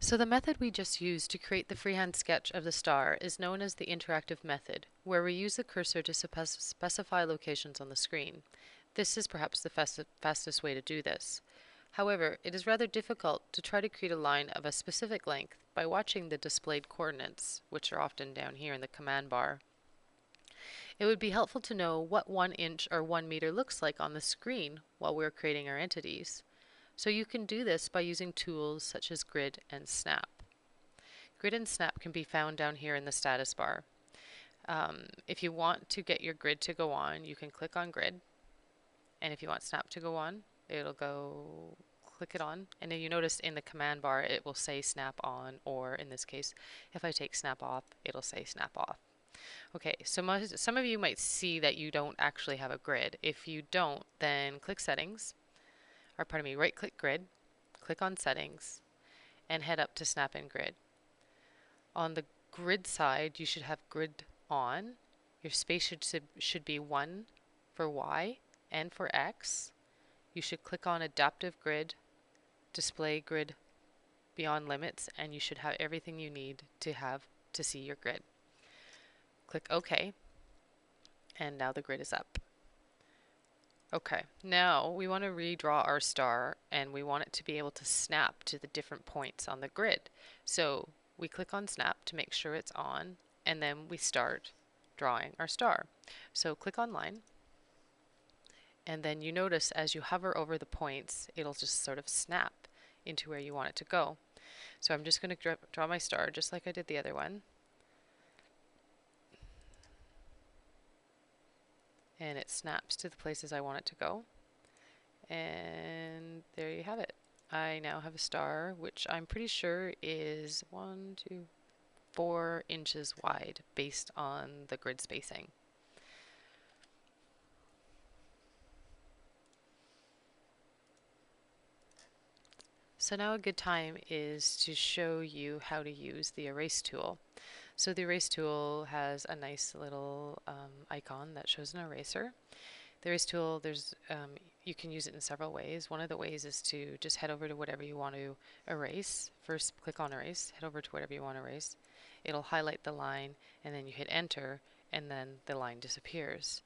So the method we just used to create the freehand sketch of the star is known as the interactive method, where we use the cursor to specify locations on the screen. This is perhaps the fastest way to do this. However, it is rather difficult to try to create a line of a specific length by watching the displayed coordinates, which are often down here in the command bar. It would be helpful to know what 1 inch or 1 meter looks like on the screen while we're creating our entities. So you can do this by using tools such as Grid and Snap. Grid and Snap can be found down here in the status bar. If you want to get your grid to go on, you can click on Grid, and if you want Snap to go on, it'll go click it on, and then you notice in the command bar it will say Snap on, or in this case, if I take Snap off, it'll say Snap off. Okay, so some of you might see that you don't actually have a grid. If you don't, then click Settings, or pardon me, right-click Grid, click on Settings, and head up to Snap and Grid. On the grid side, you should have Grid on. Your space should be 1 for Y and for X. You should click on Adaptive Grid, Display Grid Beyond Limits, and you should have everything you need to see your grid. Click OK, and now the grid is up. Okay, now we want to redraw our star, and we want it to be able to snap to the different points on the grid. So we click on Snap to make sure it's on, and then we start drawing our star. So click on Line, and then you notice as you hover over the points, it'll just sort of snap into where you want it to go. So I'm just going to draw my star just like I did the other one. And it snaps to the places I want it to go. And there you have it. I now have a star, which I'm pretty sure is 4 inches wide based on the grid spacing. So now a good time is to show you how to use the erase tool. So the erase tool has a nice little icon that shows an eraser. The erase tool, you can use it in several ways. One of the ways is to just head over to whatever you want to erase. First, click on Erase, head over to whatever you want to erase. It'll highlight the line, and then you hit Enter, and then the line disappears.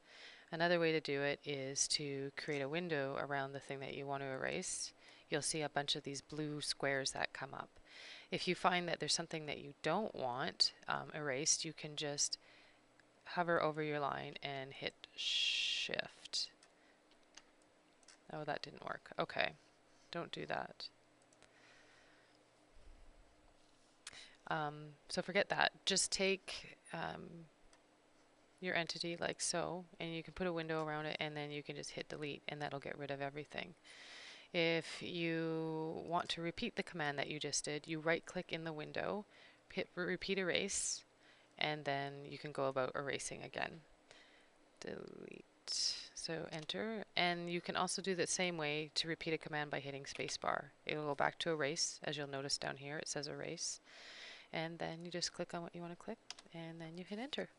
Another way to do it is to create a window around the thing that you want to erase. You'll see a bunch of these blue squares that come up. If you find that there's something that you don't want erased, you can just hover over your line and hit Shift. Oh, that didn't work. Okay, don't do that. So forget that. Just take your entity like so, and you can put a window around it, and then you can just hit Delete, and that'll get rid of everything. If you want to repeat the command that you just did, you right-click in the window, hit Repeat Erase, and then you can go about erasing again. Delete. So Enter, and you can also do the same way to repeat a command by hitting spacebar. It'll go back to Erase, as you'll notice down here it says Erase, and then you just click on what you want to click, and then you hit Enter.